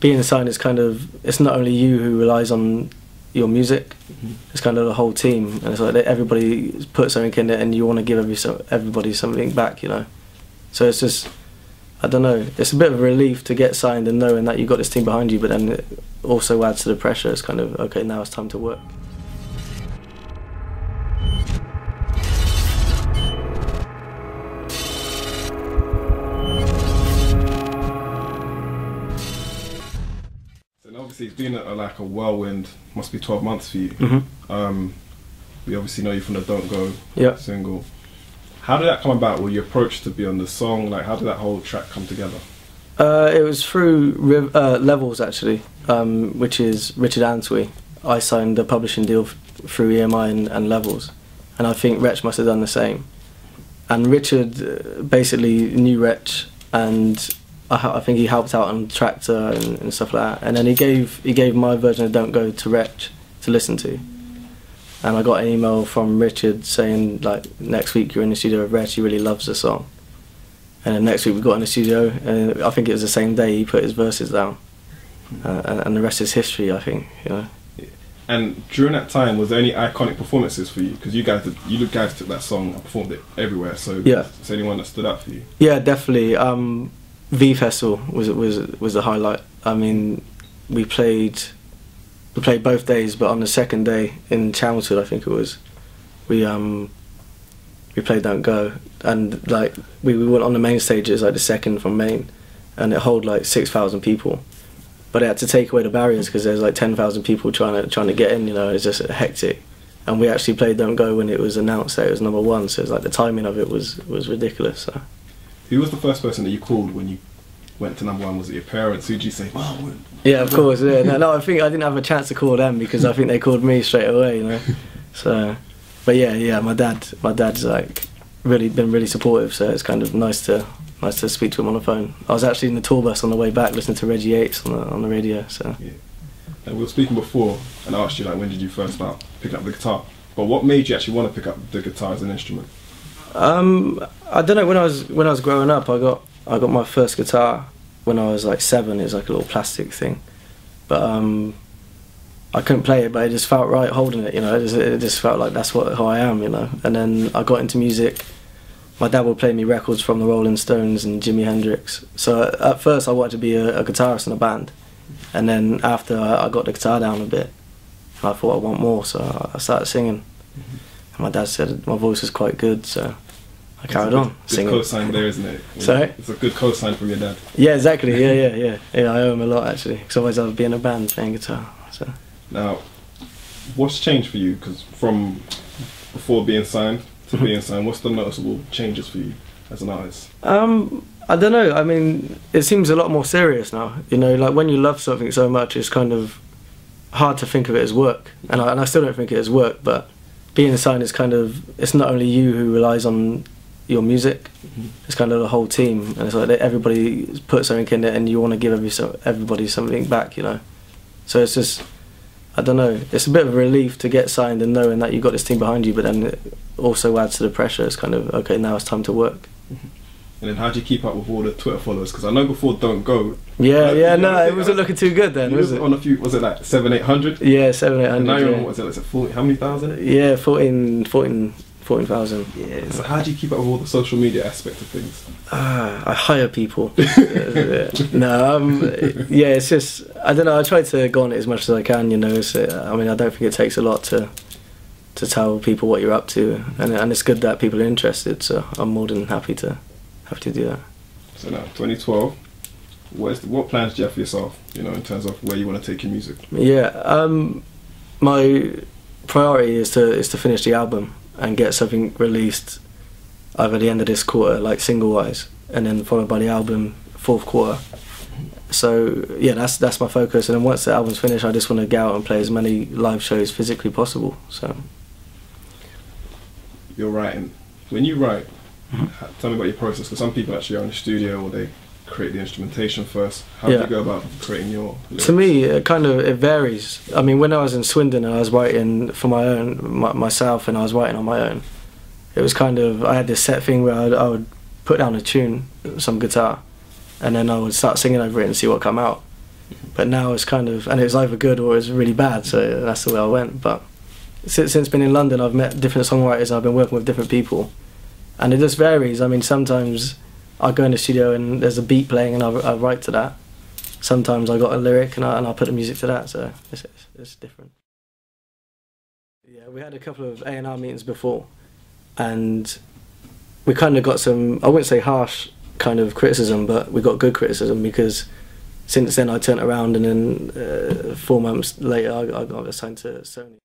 being signed is kind of, it's not only you who relies on your music, it's kind of the whole team, and it's like everybody put something in it and you want to give everybody something back, you know. So it's just, I don't know, it's a bit of a relief to get signed and knowing that you've got this team behind you, but then it also adds to the pressure. It's kind of, okay, now it's time to work. Obviously, it's been like a whirlwind. Must be 12 months for you. We obviously know you from the "Don't Go" single. How did that come about? Were you approached to be on the song? Like, how did that whole track come together? It was through Levels, actually, which is Richard Antwi. I signed the publishing deal through EMI and Levels, and I think Wretch must have done the same. And Richard basically knew Wretch, and I think he helped out on Tractor and stuff like that. And then he gave my version of "Don't Go" to Wretch to listen to. And I got an email from Richard saying, like, next week you're in the studio with Wretch, he really loves the song. And then next week we got in the studio, and I think it was the same day he put his verses down. And the rest is history, I think, you know. And during that time, was there any iconic performances for you? Because you guys took that song and performed it everywhere, so yeah. Is there anyone that stood out for you? Yeah, definitely. V Festival was the highlight. I mean, we played both days, but on the second day in Chelmsford, I think it was, we played "Don't Go," and like we went on the main stage. It was like the second from main, and it held like 6,000 people. But they had to take away the barriers because there's like 10,000 people trying to get in. You know, it's just hectic. And we actually played "Don't Go" when it was announced that it was #1. So it's like the timing of it was ridiculous. So. Who was the first person that you called when you went to #1? Was it your parents? Who did you say, "Wow"? Yeah, of course. Yeah, no, I think I didn't have a chance to call them because I think they called me straight away. You know, so. But yeah, my dad's like been really supportive. So it's kind of nice to speak to him on the phone. I was actually in the tour bus on the way back listening to Reggie Yates on the radio. So. Yeah. And we were speaking before, and I asked you like, when did you first start picking up the guitar? But what made you actually want to pick up the guitar as an instrument? I don't know. When I was growing up, I got my first guitar when I was like 7. It was like a little plastic thing, but I couldn't play it, but it just felt right holding it. You know, it just felt like that's who I am. You know, and then I got into music. My dad would play me records from the Rolling Stones and Jimi Hendrix. So at first I wanted to be a guitarist in a band, and then after I got the guitar down a bit, I thought I want more, so I started singing. And my dad said my voice was quite good, so I carried on singing. Good cosign there, isn't it? Sorry? It's a good cosign from your dad. Yeah, exactly. Yeah. I owe him a lot actually, because otherwise I would be in a band playing guitar. So. Now, what's changed for you? Because from before being signed to being signed, what's the noticeable changes for you as an artist? I don't know. I mean, it seems a lot more serious now. You know, like when you love something so much, it's kind of hard to think of it as work. And I still don't think it as work, but being signed is kind of, it's not only you who relies on your music, it's kind of the whole team. And it's like everybody put something in it and you want to give everybody something back, you know. So it's just, I don't know, it's a bit of a relief to get signed and knowing that you've got this team behind you, but then it also adds to the pressure. It's kind of, okay, now it's time to work. And then how do you keep up with all the Twitter followers? Because I know before "Don't Go." Yeah, no, it wasn't looking too good then, was it? On a few, was it like 700-800? Yeah, 700-800. And now you're on, what is it, like 40, how many thousand? Yeah, 14,000. Yeah, so how do you keep up with all the social media aspect of things? I hire people. Yeah, it's just, I don't know, I try to go on it as much as I can, you know. I mean, I don't think it takes a lot to tell people what you're up to, and it's good that people are interested, so I'm more than happy to do that. So now, 2012, what plans do you have for yourself, you know, in terms of where you want to take your music? Yeah, my priority is to finish the album and get something released either the end of this quarter, like single-wise, and then followed by the album 4th quarter. So yeah, that's my focus, and then once the album's finished, I just want to get out and play as many live shows physically possible. So. You're writing. When you write, tell me about your process, because some people actually are in the studio or they create the instrumentation first. How do you go about creating your lyrics? To me, it varies. I mean, when I was in Swindon and I was writing for myself and I was writing on my own, it was kind of, I had this set thing where I would put down a tune, some guitar, and then I would start singing over it and see what come out. But now it's kind of, and it was either good or it was really bad, so that's the way I went. But since being in London, I've met different songwriters, I've been working with different people, and it just varies. I mean, sometimes I go in the studio and there's a beat playing and I write to that. Sometimes I got a lyric and I put the music to that, so it's different. Yeah, we had a couple of A&R meetings before, and we kind of got some, I wouldn't say harsh kind of criticism, but we got good criticism, because since then I turned around and then 4 months later I got assigned to Sony.